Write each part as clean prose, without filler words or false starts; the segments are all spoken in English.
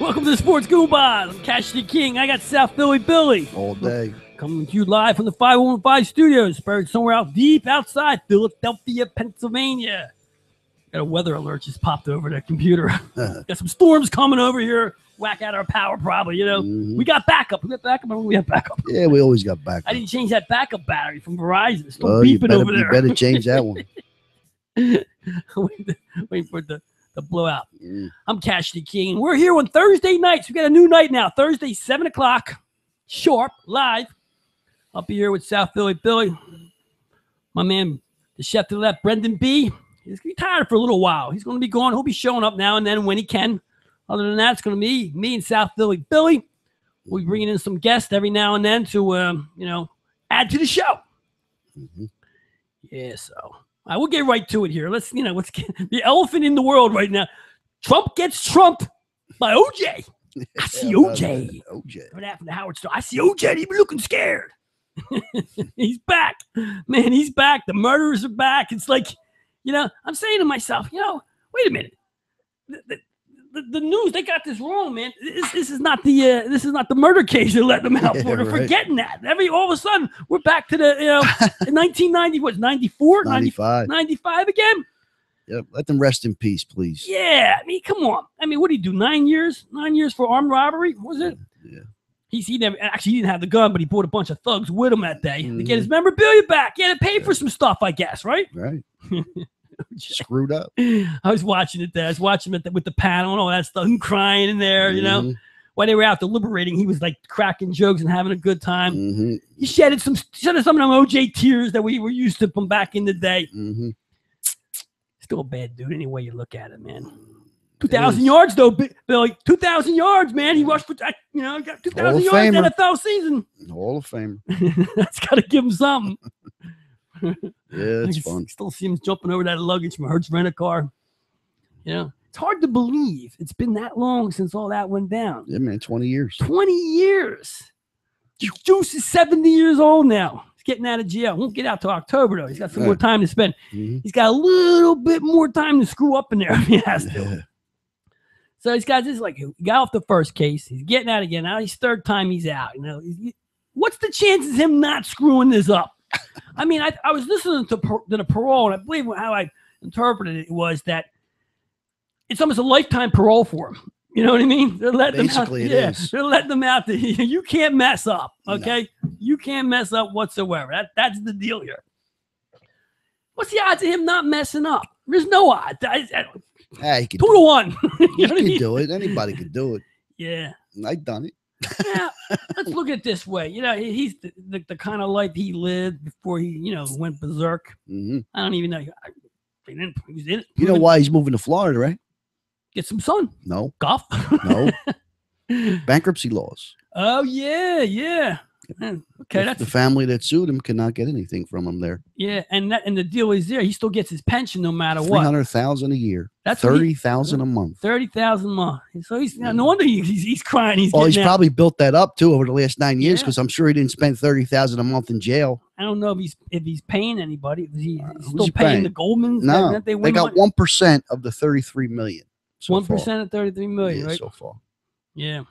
Welcome to the Sports Goombahs. I'm Cash the King. I got South Philly Billy. All day. Coming to you live from the 515 studios, buried somewhere out deep outside Philadelphia, Pennsylvania. Got a weather alert just popped over the computer. Got some storms coming over here. Whack out our power probably, you know. We got backup. We got backup. We have backup. Yeah, we always got backup. I didn't change that backup battery from Verizon. It's still beeping over there. You better change that one. Waiting for the blowout. I'm Cash the King. We're here on Thursday nights. We got a new night now. Thursday, 7 o'clock, sharp, live. Up here with South Philly Billy. My man, the chef to the left, Brendan B. He's retired for a little while. He's going to be gone. He'll be showing up now and then when he can. Other than that, it's going to be me and South Philly Billy. We'll be bringing in some guests every now and then to, add to the show. Yeah, so I will get right to it here. Let's get the elephant in the world right now. Trump gets Trump by OJ. I see OJ. What happened to Howard Stern? I see OJ. He be looking scared. He's back, man. He's back. The murderers are back. It's like, I'm saying to myself, wait a minute. The news, they got this wrong, man. This is not the murder case they're letting them out for. They're forgetting that. All of a sudden, we're back to the 1990, what's 94? 95 again? Yep. Let them rest in peace, please. Yeah. I mean, come on. I mean, what did he do? 9 years? 9 years for armed robbery? Was it? Yeah. He didn't have the gun, but he brought a bunch of thugs with him that day to get his memorabilia back. He had to pay for some stuff, I guess, right? Right. Screwed up. I was watching it there. I was watching it with the panel and all that stuff, and crying in there, While they were out deliberating, he was like cracking jokes and having a good time. He shedded some of them OJ tears that we were used to from back in the day. Still a bad dude any way you look at it, man. 2,000 yards though, Billy. 2,000 yards, man. He rushed for got 2,000 yards in the NFL season. Hall of Famer. That's got to give him something. Yeah, it's fun. Still see him jumping over that luggage from Hertz Rent-A-Car. It's hard to believe it's been that long since all that went down. Yeah, man, 20 years. 20 years. Juice is 70 years old now. He's getting out of jail. Won't get out till October, though. He's got some more time to spend. He's got a little bit more time to screw up in there if he has to. So he's got this, he got off the first case. He's getting out again. Now he's third time he's out. What's the chances of him not screwing this up? I mean, I was listening to the parole, and I believe how I interpreted it was that it's almost a lifetime parole for him. You know what I mean? They're letting Basically, them out. it is. They're letting them out. You can't mess up, okay? No. You can't mess up whatsoever. That's the deal here. What's the odds of him not messing up? There's no odds. He can 2 to 1. You can do it. Anybody can do it. Yeah. I've done it. Yeah, let's look at it this way. He's the kind of life he lived before he, went berserk. I don't even know. He was in it. You know why he's moving to Florida, right? Get some sun. No. Golf. No. Bankruptcy laws. Oh, yeah. Okay, that's the family that sued him cannot get anything from him there. Yeah, and the deal is there. He still gets his pension no matter what. $300,000 a year. That's $30,000 a month. $30,000 a month. So he's no wonder he's crying. He's probably built that up too over the last 9 years because I'm sure he didn't spend $30,000 a month in jail. I don't know if he's paying anybody. He's still paying the Goldmans. No, they got 1% of the $33 million. 1% of $33 million, right? So far. Yeah,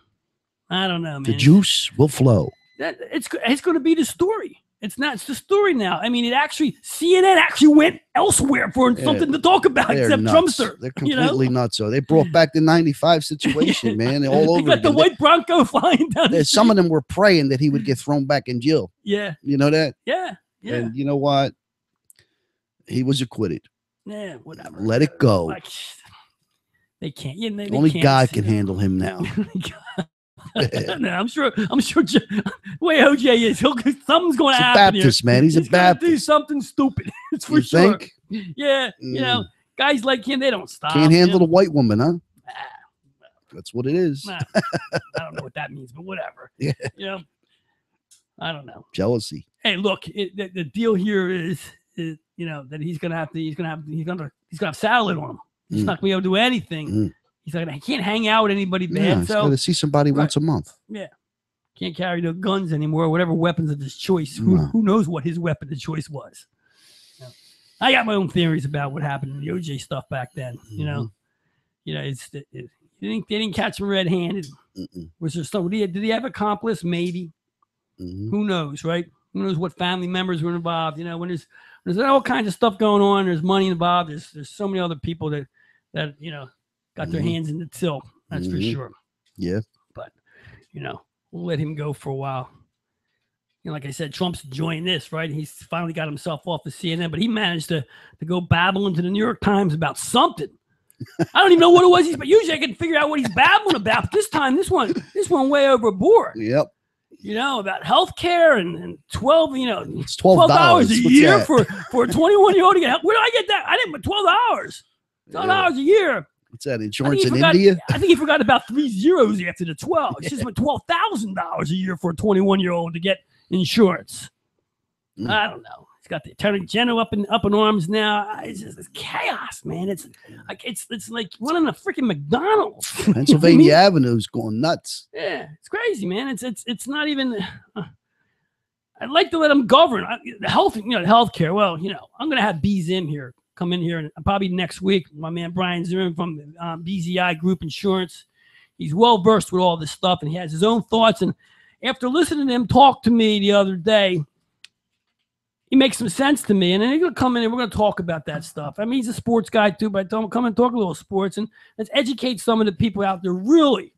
I don't know, man. The juice will flow. It's going to be the story. It's the story now. I mean, CNN actually went elsewhere for something to talk about except Trumpster. They're completely nuts. So they brought back the 95 situation, man. They're all over. They got the white Bronco flying down. Some of them were praying that he would get thrown back in jail. Yeah. You know that? Yeah. And you know what? He was acquitted. Yeah, whatever. Let it go. They can't. Only God can handle him now. No, I'm sure. The way OJ is, something's going to happen. Baptist, here. Man. He's a Baptist. Do something stupid. It's for sure. Think? Yeah, guys like him, they don't stop. Can't handle the white woman, huh? That's what it is. I don't know what that means, but whatever. Yeah. I don't know. Jealousy. Hey, look, the deal here is that he's gonna have salad on him. He's not gonna be able to do anything. He's like, I can't hang out with anybody bad. He's got to see somebody once a month. Yeah. Can't carry no guns anymore, whatever weapons of his choice. Who knows what his weapon of choice was? I got my own theories about what happened in the OJ stuff back then. It's They didn't catch him red-handed. Was there somebody? Did he have accomplice? Maybe. Who knows, right? Who knows what family members were involved? You know, when there's all kinds of stuff going on. There's money involved. There's so many other people that you know got their hands in the till. That's for sure. Yeah. But you know, we'll let him go for a while. You know, like I said, Trump's enjoying this, right? He's finally got himself off of CNN, but he managed to go babbling to the New York Times about something. I don't even know what it was. But usually I can figure out what he's babbling about. But this time, this one way overboard. Yep. You know, about healthcare and 12, you know, it's $12 a year for a 21-year-old to get help. Where did I get that? I didn't, but $12. $12 a year. What's that, insurance in India? I think he forgot about 3 zeros after the 12. It's just $12,000 a year for a 21-year-old to get insurance. I don't know. He's got the attorney general up in arms now. It's chaos, man. It's like running a freaking McDonald's. Pennsylvania Avenue's going nuts. Yeah, it's crazy, man. It's not even. I'd like to let them govern the healthcare. Well, you know, I'm gonna have BZM here come in here and probably next week. My man Brian Zimmerman from BZI Group Insurance. He's well versed with all this stuff, and he has his own thoughts. And after listening to him talk to me the other day, he makes some sense to me, and then he's going to come in and we're going to talk about that stuff. I mean, he's a sports guy too, but I told him come and talk a little sports and let's educate some of the people out there really,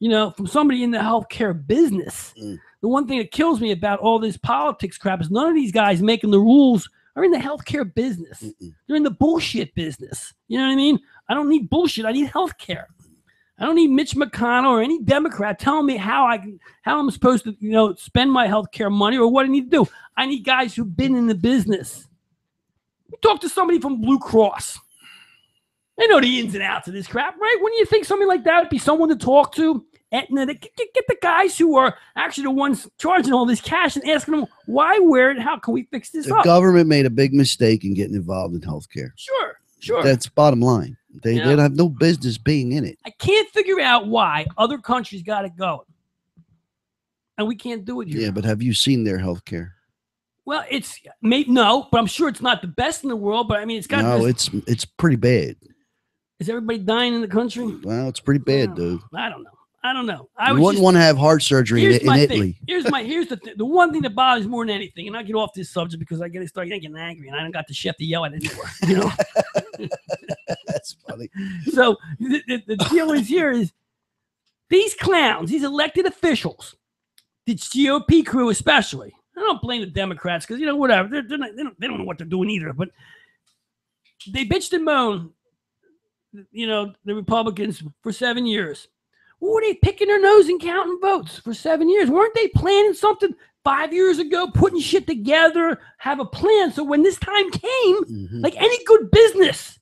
you know, from somebody in the healthcare business. The one thing that kills me about all this politics crap is none of these guys making the rules are in the healthcare business. They're in the bullshit business. You know what I mean? I don't need bullshit. I need healthcare. I don't need Mitch McConnell or any Democrat telling me how I'm supposed to, you know, spend my healthcare money or what I need to do. I need guys who've been in the business. You talk to somebody from Blue Cross. They know the ins and outs of this crap, right? Wouldn't you think something like that would be someone to talk to? Aetna, get the guys who are actually the ones charging all this cash and asking them why, where, and how can we fix this up? The government made a big mistake in getting involved in healthcare. Sure. That's bottom line. They have no business being in it. I can't figure out why other countries got it going, and we can't do it here. Yeah, but have you seen their healthcare? Well, but I'm sure it's not the best in the world. But I mean, it's got it's pretty bad. Is everybody dying in the country? Well, it's pretty bad, dude. I don't know. You wouldn't want to have heart surgery in Italy. Here's the one thing that bothers more than anything, and I get off this subject because I start getting angry, and I don't got the chef to yell at anymore. You know. That's funny. So the deal is these clowns, these elected officials, the GOP crew especially. I don't blame the Democrats because, you know, whatever. They don't know what they're doing either. But they bitched and moaned, you know, the Republicans for 7 years. What were they picking their nose and counting votes for 7 years? Weren't they planning something 5 years ago, putting shit together, have a plan? So when this time came, like any good business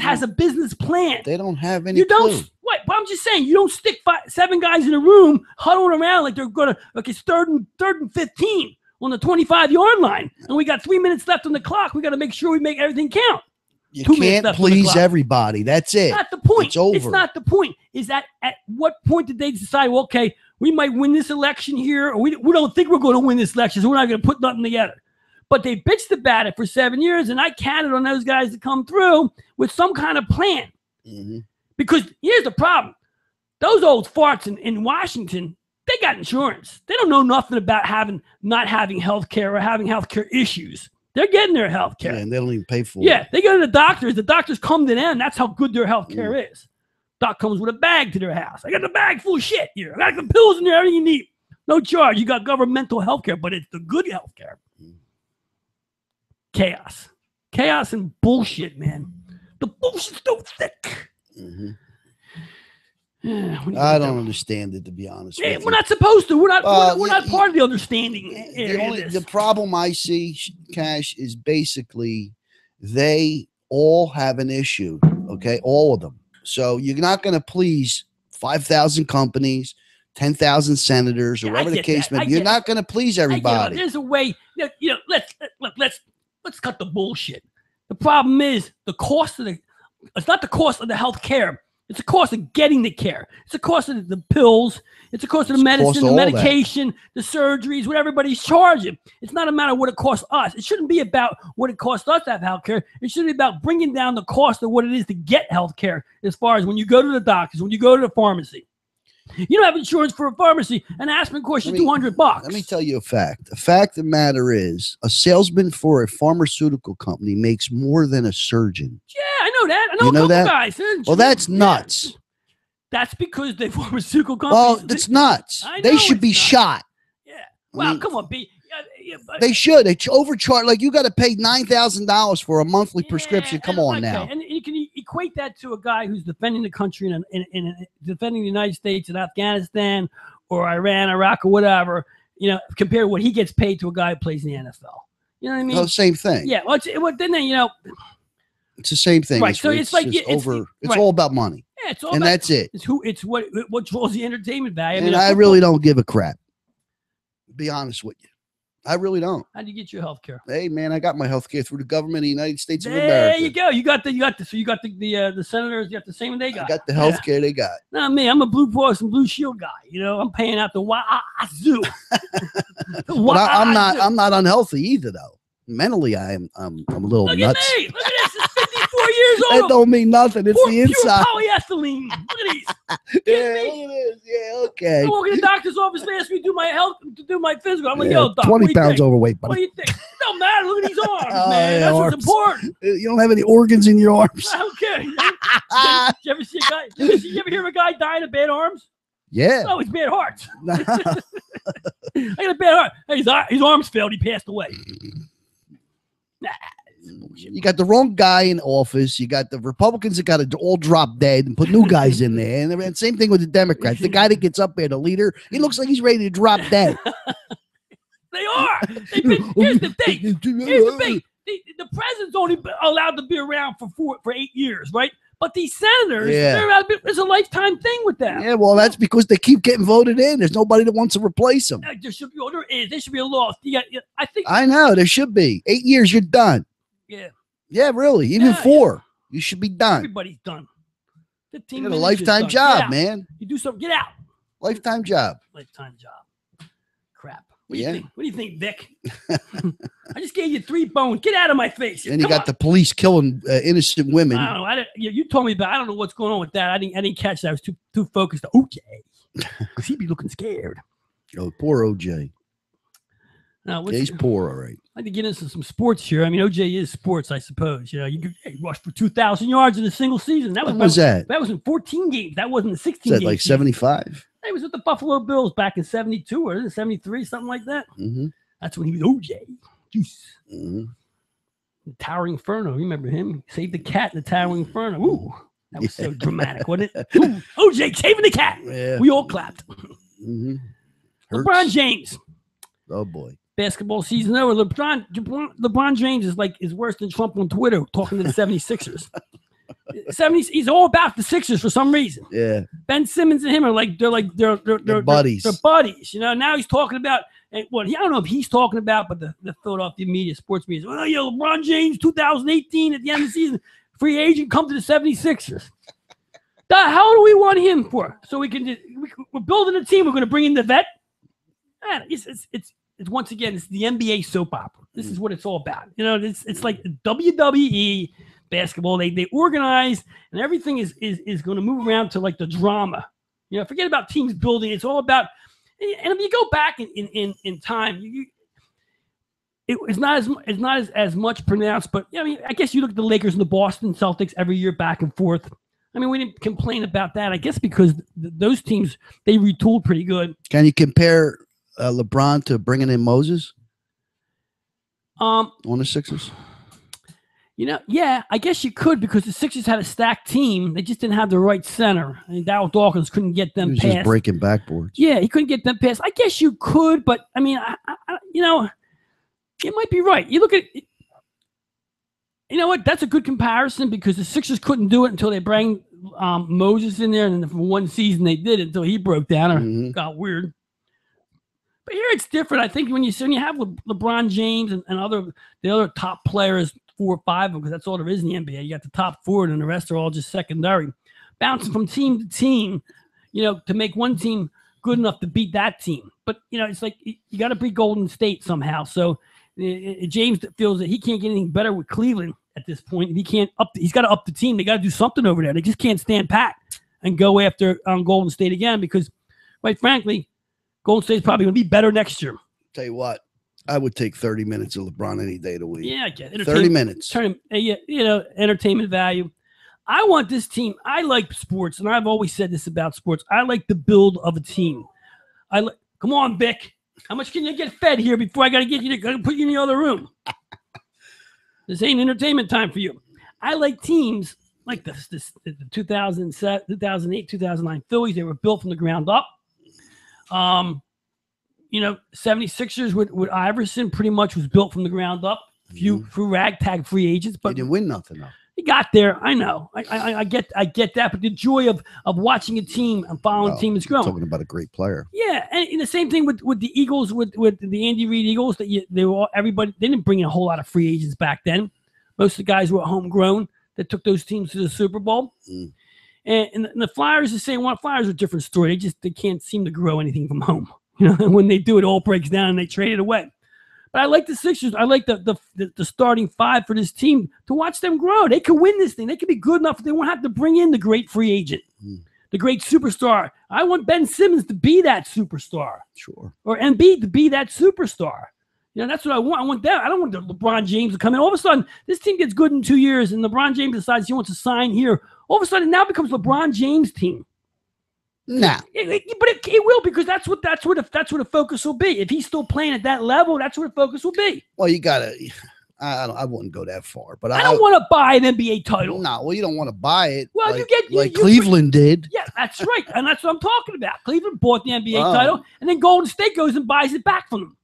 has a business plan. They don't have any clue. What? But I'm just saying, you don't stick 7 guys in a room huddling around like they're going to, like it's third and 15 on the 25-yard line. And we got 3 minutes left on the clock. We got to make sure we make everything count. You can't please everybody. That's it. Not the point. It's over. It's not the point. Is that at what point did they decide, well, okay, we might win this election here, or we don't think we're going to win this election, so we're not going to put nothing together. But they bitched about it for 7 years, and I counted on those guys to come through with some kind of plan. Because here's the problem. Those old farts in Washington, they got insurance. They don't know nothing about not having health care or having health care issues. They're getting their health care. Yeah, and they don't even pay for it. Yeah, they go to the doctors. The doctors come to them. That's how good their health care is. Doc comes with a bag to their house. I got the bag full of shit here. I got the pills in there, everything you need. No charge. You got governmental health care, but it's the good health care. Chaos and bullshit, man. The bullshit's so thick. I don't understand it, to be honest with you. We're not supposed to. We're not part of the understanding. The problem I see, Cash, is basically they all have an issue. Okay, all of them. So you're not going to please 5,000 companies, 10,000 senators, or whatever the case may be. You're not going to please everybody. There's a way. You know, let's cut the bullshit. The problem is the cost of it's not the cost of the health care. It's the cost of getting the care. It's the cost of the pills. It's the cost of the medicine, the medication, the surgeries, what everybody's charging. It's not a matter of what it costs us. It shouldn't be about what it costs us to have health care. It should be about bringing down the cost of what it is to get health care, as far as when you go to the doctors, when you go to the pharmacy. You don't have insurance for a pharmacy, and aspirin costs you $200. Let me tell you a fact. The fact of the matter is, a salesman for a pharmaceutical company makes more than a surgeon. Yeah, I know that. I know a couple guys. Well, that's nuts. Yeah. That's because they pharmaceutical companies. Well, it's nuts. They should be shot. Yeah. Well, come on, B. They should. They overcharge. Like, you got to pay $9,000 for a monthly prescription. Come on now. And you can equate that to a guy who's defending the country and defending the United States in Afghanistan or Iran, Iraq, or whatever. You know, compare what he gets paid to a guy who plays in the NFL. You know what I mean? Well, same thing. Yeah. Well, then it's the same thing. Right. So it's like it's all about money. Yeah, it's all and about, that's it. It's what draws the entertainment value. And I really don't give a crap. Be honest with you. I really don't. How do you get your health care? Hey, man, I got my health care through the government of the United States of America. There you go. You got the senators. You got the same they got. I got the health care they got. Not me. I'm a Blue Cross and Blue Shield guy. You know, I'm paying out the wazoo. But I'm not unhealthy either, though. Mentally, I'm a little nuts. Look at me. Look at this. It's 54 years old. That don't mean nothing. It's the inside. Pure polyethylene. Look at these. Yeah, look at this. Yeah, okay. I walk in the doctor's office. They ask me to do my physical. I'm like, yo, doc, 20 pounds overweight, buddy. What do you think? It don't matter. Look at these arms, man. That's what's important. You don't have any organs in your arms. I don't care. You ever see a guy? You ever hear of a guy dying of bad arms? Yeah. Oh, it's bad heart. I got a bad heart. Hey, his arms failed. He passed away. You got the wrong guy in office. You got the Republicans that got to all drop dead and put new guys in there. And same thing with the Democrats. The guy that gets up there, the leader, he looks like he's ready to drop dead. They are. Here's the thing. The president's only allowed to be around for 8 years, right? But these senators, there's a lifetime thing with them. Yeah, well, that's because they keep getting voted in. There's nobody that wants to replace them. There should be. There should be a law. I know there should be 8 years. You're done. Yeah. Yeah, really. Even 4, you should be done. Everybody's done. 15 you got a lifetime job, man. You do something. Get out. Lifetime job. Lifetime job. Crap. What do you think? What do you think, Vic? I just gave you 3 bones. Get out of my face. And you got the police killing innocent women. I don't know. You told me about. I don't know what's going on with that. I didn't catch that. I was too focused on OJ because he'd be looking scared. Oh, poor OJ. Now, he's poor, all right. I'd like to get into some sports here. I mean, OJ is sports, I suppose. You know, you rushed for 2,000 yards in a single season. That was that? That was in 14 games. That wasn't in 16 games. Like 75? He was with the Buffalo Bills back in 72 or 73, something like that. Mm-hmm. That's when he was OJ. Juice. Mm-hmm. The Towering Inferno. Remember him? He saved the cat in the Towering Inferno. Ooh, that was so dramatic, wasn't it? Ooh, OJ saving the cat. Yeah. We all clapped. Mm-hmm. LeBron James. Oh, boy. Basketball season over. LeBron James is worse than Trump on Twitter talking to the 76ers. 70s, he's all about the Sixers for some reason. Yeah. Ben Simmons and him are they're buddies. They're buddies. You know, now he's talking about I don't know if he's talking about, but the Philadelphia media, sports media, well, LeBron James 2018 at the end of the season, free agent, come to the 76ers. How do we want him for? So we're building a team, we're going to bring in the vet. Man, it's once again, it's the NBA soap opera. This is what it's all about. You know, it's like WWE basketball. They organize, and everything is going to move around to like the drama. You know, forget about teams building. It's all about. And if you go back in time, it's not as much pronounced. But I mean, I guess you look at the Lakers and the Boston Celtics every year back and forth. I mean, we didn't complain about that. I guess because those teams, they retooled pretty good. Can you compare LeBron to bringing in Moses on the Sixers? You know, yeah, I guess you could because the Sixers had a stacked team. They just didn't have the right center. I mean, Darryl Dawkins couldn't get them past. Just breaking backboards. Yeah, he couldn't get them past. I guess you could, but I mean, I you know, you might be right. You look at, you know what? That's a good comparison because the Sixers couldn't do it until they bring Moses in there, and then for one season they did it until he broke down or got weird. But here it's different. I think when you have LeBron James and the other top players, 4 or 5, because that's all there is in the NBA. You got the top 4, and the rest are all just secondary. bouncing from team to team, to make one team good enough to beat that team. But, it's like you got to beat Golden State somehow. So James feels that he can't get anything better with Cleveland at this point. He's got to up the team. They got to do something over there. They just can't stand pat and go after Golden State again because, quite frankly, Golden State's probably going to be better next year. Tell you what, I would take 30 minutes of LeBron any day of the week. Yeah, I get it. 30 minutes. Entertainment value. I want this team. I like sports, and I've always said this about sports. I like the build of a team. Come on, Vic. How much can you get fed here before I got to get you to put you in the other room? This ain't entertainment time for you. I like teams like the 2007, 2008, 2009 Phillies. They were built from the ground up. 76ers with Iverson pretty much was built from the ground up. Through ragtag free agents, but they didn't win nothing though. He got there. I know. I get that. But the joy of watching a team and following a team that's growing. Talking about a great player. Yeah, and the same thing with the Eagles, with the Andy Reid Eagles. Everybody. They didn't bring in a whole lot of free agents back then. Most of the guys were homegrown that took those teams to the Super Bowl. And the Flyers, the same one. Flyers are a different story. They can't seem to grow anything from home. And when they do, it all breaks down and they trade it away. But I like the Sixers. I like the starting five for this team to watch them grow. They could win this thing. They could be good enough. They won't have to bring in the great free agent, the great superstar. I want Ben Simmons to be that superstar. Sure. Or Embiid to be that superstar. That's what I want. I want that. I don't want LeBron James to come in. All of a sudden, this team gets good in 2 years, and LeBron James decides he wants to sign here. All of a sudden, it now becomes LeBron James' team. Nah. But it will, because that's what the focus will be. If he's still playing at that level, that's what the focus will be. Well, you gotta. I wouldn't go that far, but I don't want to buy an NBA title. No, well, you don't want to buy it. Well, like Cleveland did. Yeah, that's right, and that's what I'm talking about. Cleveland bought the NBA title, and then Golden State goes and buys it back from them.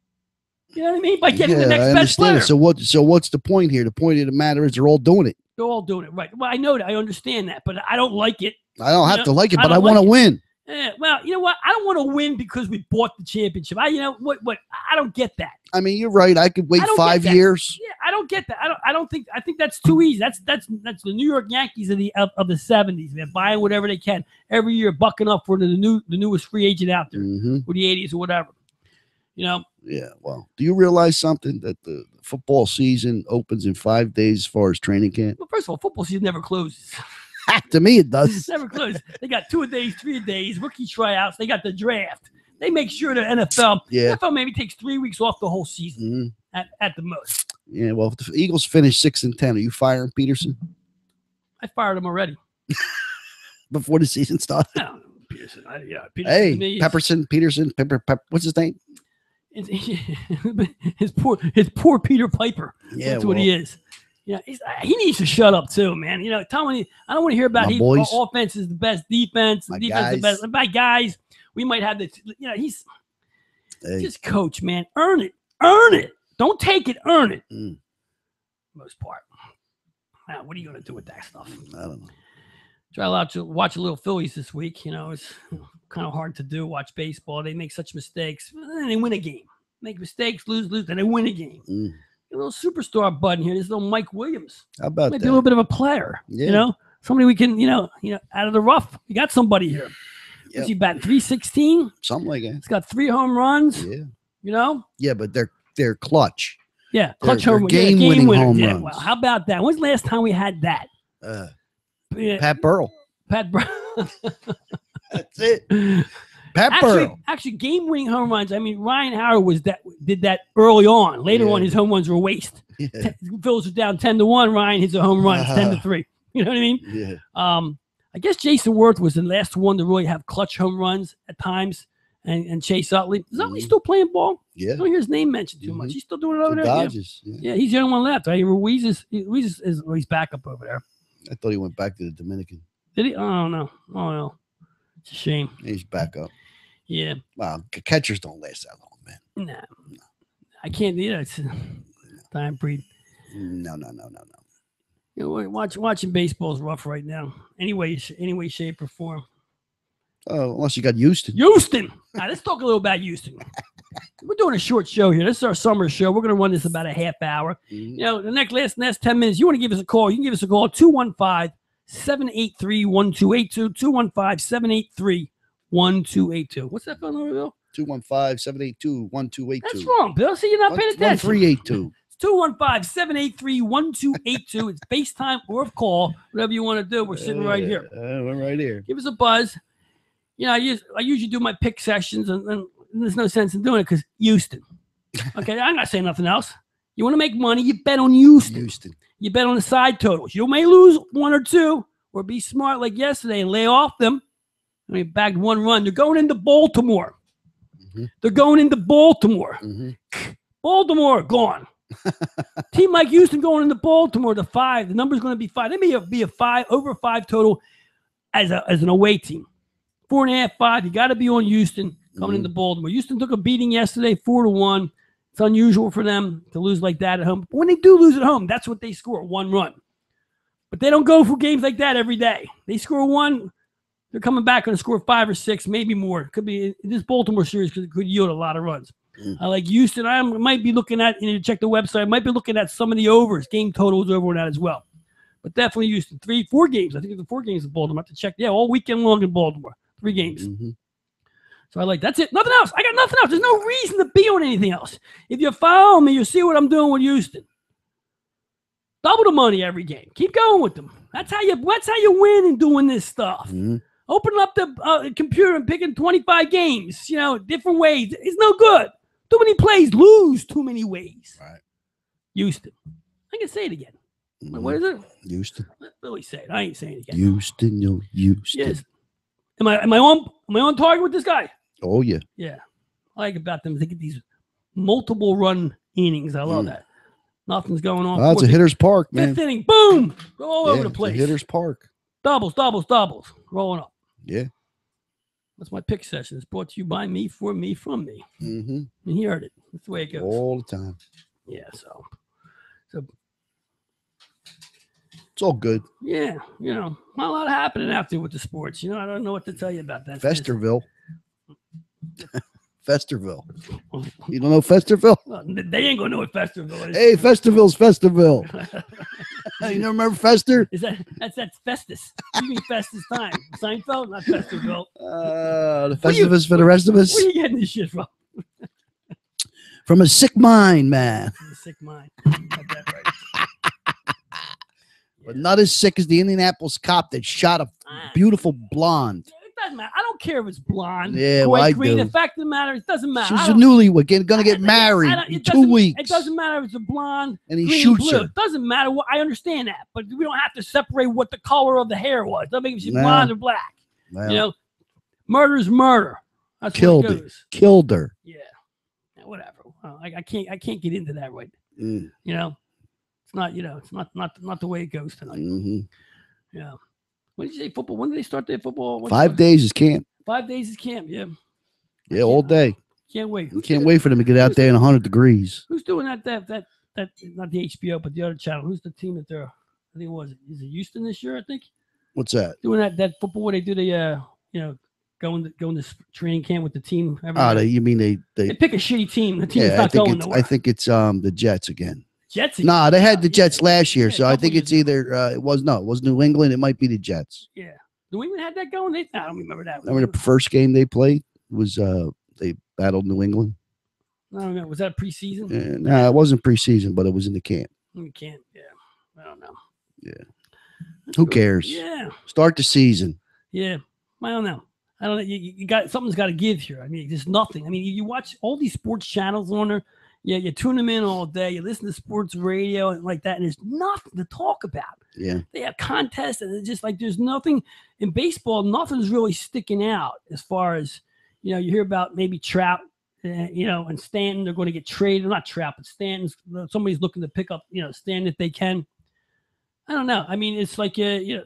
You know what I mean? By getting the next best player. So what's the point here? The point of the matter is they're all doing it. They're all doing it, right? Well, I know that. I understand that, but I don't like it. I don't have to like it, but I want to win. Yeah, well, you know what? I don't want to win because we bought the championship. I don't get that. I mean, you're right. I could wait 5 years. Yeah, I don't get that. I think that's too easy. That's the New York Yankees of the 70s. They're buying whatever they can every year, bucking up for the newest free agent out there, or the 80s or whatever. Yeah. Well, do you realize something, that the football season opens in 5 days as far as training camp? Well, first of all, football season never closes. To me, it does. It's never closes. They got 2 days, 3 days, rookie tryouts. They got the draft. They make sure the NFL maybe takes 3 weeks off the whole season at the most. Yeah, well, if the Eagles finish 6-10, are you firing Peterson? I fired him already. Before the season started? No, Peterson. Peterson hey, Peterson, what's his name? His poor Peter Piper. Yeah, that's what he is. Yeah, he needs to shut up too, man. Tell me, I don't want to hear about offense is the best defense. Defense is the best. My guys, we might have the. Just coach, man. Earn it. Don't take it. Earn it. Most part. Now, what are you gonna do with that stuff? I don't know. Try to watch a little Phillies this week. It's kind of hard to do. Watch baseball. They make such mistakes, and they win a game. Make mistakes, lose, and they win a game. A little superstar bud in here. This little Mike Williams. How about maybe that? A little bit of a player. Yeah. Somebody we can, out of the rough. We got somebody here. Yep. What's he batting? 316? Something like that. He's got 3 home runs. Yeah. Yeah, but they're clutch. Yeah, clutch home runs. Game-winning home runs. Well, how about that? When's the last time we had that? Pat Burrell. That's it. Burrell. Actually, game-winning home runs. I mean, Ryan Howard did that early on. Later on, his home runs were waste. Yeah. Phillies was down 10-1. Ryan hits a home run. It's 10-3. You know what I mean? Yeah. I guess Jason Worth was the last one to really have clutch home runs at times, and Chase Utley. Is Utley still playing ball? Yeah. I don't hear his name mentioned too much. He's still doing it over there. Dodgers. Yeah, he's the only one left. Ruiz is back up over there. I thought he went back to the Dominican. Did he? Oh no. It's a shame. He's back up. Yeah. Wow, catchers don't last that long, man. No. I can't. It's time breed. No. Watching baseball is rough right now. Any way, shape, or form. Oh, unless you got Houston. Now, let's talk a little about Houston. We're doing a short show here. This is our summer show. We're going to run this about a half hour. The next 10 minutes, you want to give us a call. You can give us a call, 215-783-1282. 215-783-1282. What's that phone number, Bill? 215-782-1282. That's wrong, Bill. See, you're not paying attention. 1382. It's 215-783-1282. It's FaceTime or call, whatever you want to do. We're sitting right here. We're right here. Give us a buzz. You know, I usually do my pick sessions, and there's no sense in doing it because Houston. Okay, I'm not saying nothing else. You want to make money, you bet on Houston. You bet on the side totals. You may lose 1 or 2 or be smart like yesterday and lay off them. I mean, bagged 1 run. They're going into Baltimore. They're going into Baltimore. Baltimore, gone. Team like Houston going into Baltimore, the 5. The number's going to be 5. They may be a 5, over 5 total as an away team. 4.5, 5. You got to be on Houston coming into Baltimore. Houston took a beating yesterday, 4-1. It's unusual for them to lose like that at home. But when they do lose at home, that's what they score, 1 run. But they don't go for games like that every day. They score 1. They're coming back and score 5 or 6, maybe more. It could be this Baltimore series could yield a lot of runs. I like Houston. I might be looking at, check the website. I might be looking at some of the overs, game totals over on that as well. But definitely Houston. 4 games. I think it's the 4 games in Baltimore. I have to check. Yeah, all weekend long in Baltimore. 3 games. So I like, that's it. Nothing else. I got nothing else. There's no reason to be on anything else. If you follow me, you'll see what I'm doing with Houston. Double the money every game. Keep going with them. That's how you win in doing this stuff. Open up the computer and picking 25 games, different ways. It's no good. Too many plays lose too many ways. Right. Houston. I can say it again. What is it? Houston. Let Billy say it. I ain't saying it again. Houston, Houston. Yes. Am I on target with this guy? Oh yeah. Yeah. I like about them. They get these multiple run innings. I love that. Nothing's going on. It's a hitter's park, man. 5th inning, boom, go all over the place. It's a hitter's park. Doubles, rolling up. Yeah. That's my pick session. It's brought to you by me, for me, from me. And he heard it. That's the way it goes. All the time. Yeah, so it's all good. Yeah, not a lot happening out there with the sports. I don't know what to tell you about that. Festerville. Festerville. You don't know Festerville? Well, they ain't gonna know what Festerville is. Hey, Festerville's Festerville. You don't remember Fester? That's Festus. You mean Festus time? Seinfeld, not Festerville. The Festivus for the rest of us. Where are you getting this shit from? From a sick mind, man. From a sick mind. Got that right. But not as sick as the Indianapolis cop that shot a beautiful blonde. It doesn't matter. I don't care if it's blonde. Yeah, well, I do. The fact of the matter, it doesn't matter. She's a newlywed, going to get married in 2 weeks. It doesn't matter if it's a blonde, and he green, shoots blue. her. It doesn't matter. I understand that, but we don't have to separate what the color of the hair was. It doesn't make if she's blonde or black. Well, murder's murder. That's killed what it goes. Killed her. Yeah, whatever. I can't get into that right. It's not, it's not the way it goes tonight. Yeah. When did you say football? When did they start their football? 5 days is camp. 5 days is camp. Yeah. Yeah, all day. Can't wait. Can't wait for them to get out there in 100 degrees. Who's doing that? That not the HBO, but the other channel. Who's the team that they're? I think is it Houston this year? I think. What's that? Doing that football where they do the going to training camp with the team. You mean they pick a shitty team. The team's not going nowhere. I think it's the Jets again. Jets? Nah, they had the Jets last year, so I think it's either it was New England. It might be the Jets. Yeah, New England had that going. I don't remember that. Remember the first game they played was they battled New England. I don't know. Was that preseason? No, it wasn't preseason, but it was in the camp. In the camp, yeah. I don't know. Yeah. Who cares? Yeah. Start the season. Yeah. I don't know. You got something's got to give here. I mean, there's nothing. I mean, you watch all these sports channels on there. Yeah, you tune them in all day. You listen to sports radio and like that, and there's nothing to talk about. Yeah, they have contests, and it's just like there's nothing in baseball. Nothing's really sticking out as far as you hear about maybe Trout, and Stanton. They're going to get traded. Not Trout, but Stanton's. Somebody's looking to pick up, Stanton if they can. I don't know. I mean, it's like they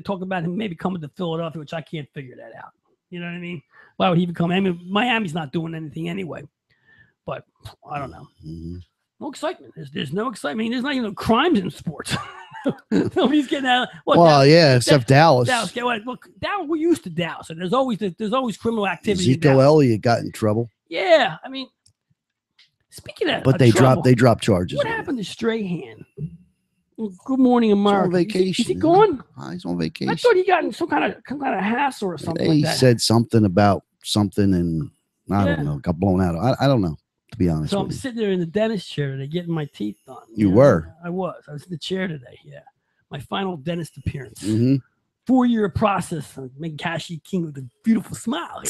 talk about him maybe coming to Philadelphia, which I can't figure that out. You know what I mean? Why would he even come? I mean, Miami's not doing anything anyway. But I don't know. No excitement. There's no excitement. There's not even crimes in sports. Nobody's getting out. Except Dallas. Dallas. Look, Dallas. We're used to Dallas, and there's always criminal activity. Ezekiel Elliott got in trouble. Yeah, I mean, speaking of, but they dropped charges. What happened to Strahan? Good Morning America. He's on vacation. Is he gone? He's on vacation. I thought he got in some kind of hassle or something like He that. said something about something, and I don't know. Got blown out. I don't know, to be honest. So with I'm you. sitting there in the dentist chair today, getting my teeth done. You were? I was. I was in the chair today. Yeah, my final dentist appearance. 4-year process. Making Kashi King with a beautiful smile.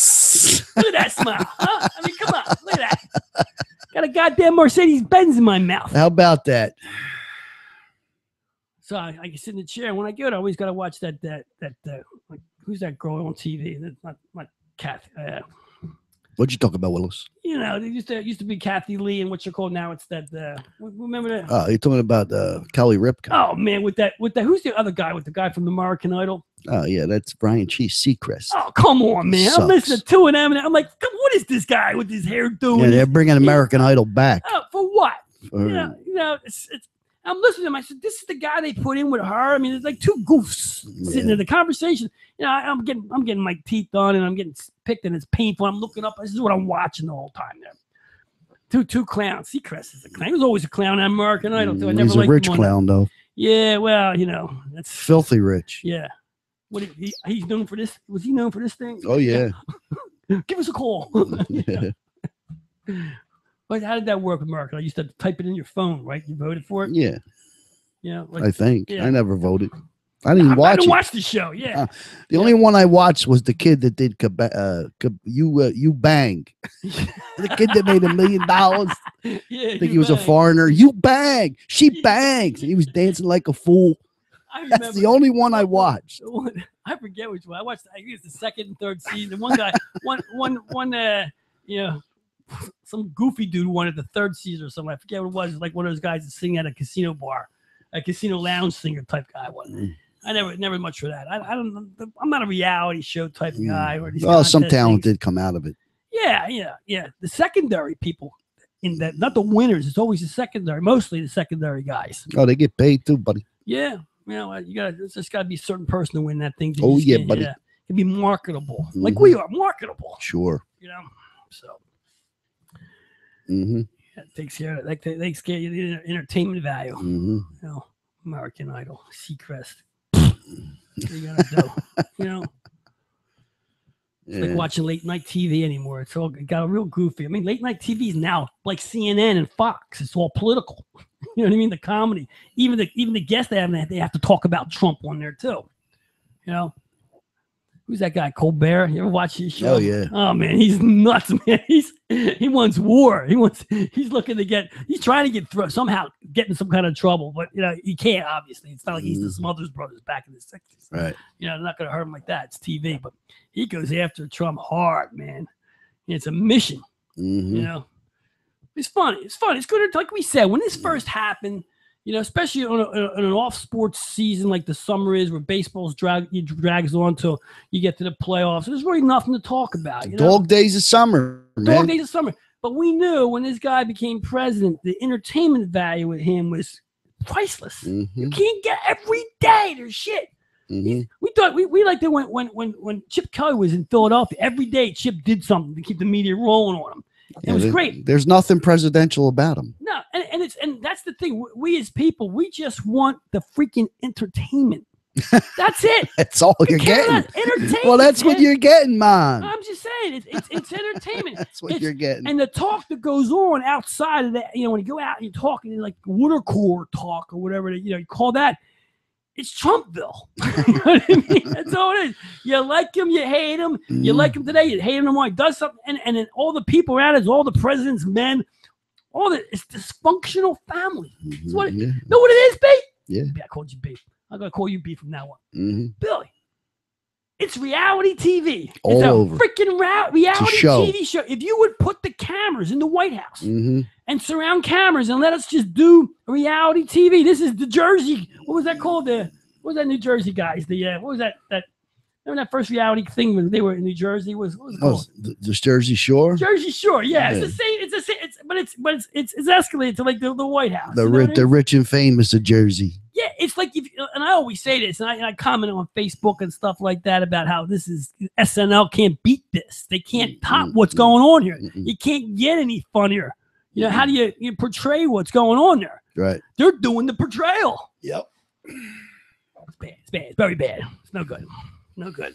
Look at that smile, huh? I mean, come on, look at that. Got a goddamn Mercedes Benz in my mouth. How about that? So I can sit in the chair. And when I go, I always got to watch that like, who's that girl on TV? Not Kathy. What'd you talk about, Willis? You know, they used to be Kathy Lee, and what you're called now, it's that. Remember that? Oh, you're talking about Kelly Ripken. Oh man, with that, who's the other guy? With the guy from American Idol? Oh yeah, that's Brian Seacrest. Oh come on, man! I'm listening to two of them, and I'm like, what is this guy with his hair doing? Yeah, they're bringing American Idol back. Oh, for what? You know, it's. I'm listening to him. I said, "This is the guy they put in with her." I mean, it's like two goofs sitting in the conversation. You know, I'm getting my teeth done, and I'm getting picked, and it's painful. I'm looking up. This is what I'm watching the whole time. There, two clowns. Seacrest is a clown. He was always a clown on American Idol too. I never He's a rich clown, though. Yeah, well, you know, that's filthy rich. Yeah. What he's known for this? Was he known for this thing? Oh yeah. Give us a call. Yeah. But how did that work with America? I used to type it in your phone, right? You voted for it? Yeah. Yeah. I think. Yeah. I never voted. I didn't watch it. I didn't watch the show. Yeah. The only one I watched was the kid that did You Bang. The kid that made $1 million. Yeah, I think he was a foreigner. You bang. She bangs. And he was dancing like a fool. That's the only one I watched. I forget which one. I watched, I think it's the second and third season. One guy, some goofy dude wanted the third season or something. I forget what it was. It was like one of those guys that sing at a casino bar, a casino lounge singer type guy. I never much for that. I don't. I'm not a reality show type of guy. Well, some talent did come out of it. Yeah. The secondary people in that, not the winners. It's always the secondary, mostly the secondary guys. Oh, they get paid too, buddy. Yeah. You know, it's just got to be a certain person to win that thing. Oh yeah, buddy. Yeah. It can be marketable, like we are marketable. Sure. You know, so. That takes care of it. They scare you the entertainment value. You know, American Idol, Seacrest. You gotta do. You know, it's like watching late night TV anymore. It got real goofy. I mean, late night TV is now like CNN and Fox. It's all political. You know what I mean? The comedy, even the guests they have to talk about Trump on there too. You know. Who's that guy? Colbert? You ever watch his show? Oh yeah. Oh man, he's nuts, man. He wants war. He's looking to he's trying to get through somehow, get in some kind of trouble, but you know he can't. Obviously, it's not like he's the Smothers Brothers back in the 60s. Right. You know, they're not gonna hurt him like that. It's TV, but he goes after Trump hard, man. It's a mission. You know, it's fun. It's fun. It's good. Like we said, when this first happened. You know, especially on an off-sports season like the summer is, where baseball's drags on till you get to the playoffs. There's really nothing to talk about. You know? Dog days of summer, man. Dog days of summer. But we knew when this guy became president, the entertainment value with him was priceless. You can't get every day. There's shit. We thought we liked it when Chip Kelly was in Philadelphia. Every day, Chip did something to keep the media rolling on him. It was great. There's nothing presidential about him. No, and that's the thing. We as people, we just want the freaking entertainment. That's it. That's all you're getting. Entertainment. Well, that's what you're getting, man. I'm just saying, it's entertainment. That's what you're getting. And the talk that goes on outside of that, you know, when you go out and you talk, and like water cooler talk or whatever, you call that. It's Trumpville. You know what I mean? That's all it is. You like him, you hate him. You like him today, you hate him tomorrow. He does something, and then all the people around it, all the president's men, it's dysfunctional family. That's what know what it is, B? Yeah. I called you B. I'm gonna call you B from now on. Billy. It's reality TV. All it's a over. Freaking reality TV show. If you would put the cameras in the White House and surround cameras and let us just do reality TV. This is the Jersey. What was that called? What was that New Jersey guys? What was that? Remember that first reality thing when they were in New Jersey? What was it called? The Jersey Shore. Jersey Shore. Yeah, it's the same. It's the same. It's escalated to like the White House. The rich and famous of Jersey. Yeah, it's like and I always say this, and I comment on Facebook and stuff like that about how this is SNL can't beat this. They can't top what's going on here. You can't get any funnier. You know, how do you portray what's going on there? Right. They're doing the portrayal. Yep. It's bad. It's bad. It's very bad. It's no good. No good.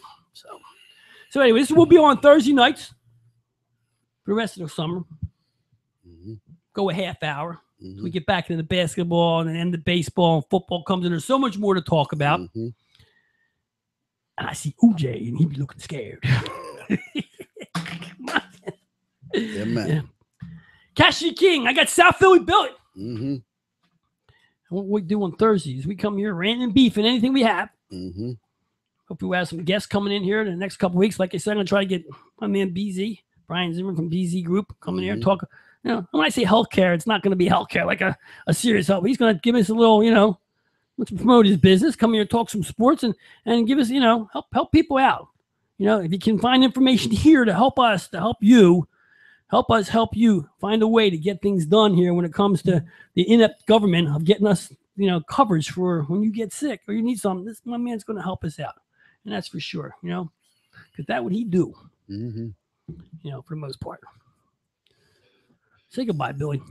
So anyway, this will be on Thursday nights for the rest of the summer. Go a half hour. We get back into the basketball and then the baseball and football comes in. There's so much more to talk about. And I see OJ and he be looking scared. Yeah, man. Yeah. Cashy King, I got South Philly Billy. And what we do on Thursdays, we come here ranting and beefing anything we have. Hope we have some guests coming in here in the next couple weeks. Like I said, I'm going to try to get my man BZ, Brian Zimmer from BZ Group, coming here and talk. You know, when I say healthcare, it's not going to be healthcare like a serious help. He's going to give us a little, you know, let's promote his business, come here, talk some sports, and give us, you know, help people out. You know, if you can find information here to help us, to help you, help us help you find a way to get things done here when it comes to the inept government of getting us, you know, coverage for when you get sick or you need something. This my man's going to help us out, and that's for sure. You know, because that what he do. You know, for the most part. Say goodbye, Billy.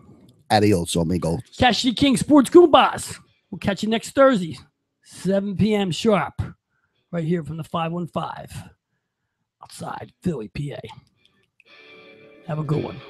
Adios, amigo. Cashy King Sports Goombahs. We'll catch you next Thursday, 7 p.m. sharp, right here from the 515 outside Philly, PA. Have a good one.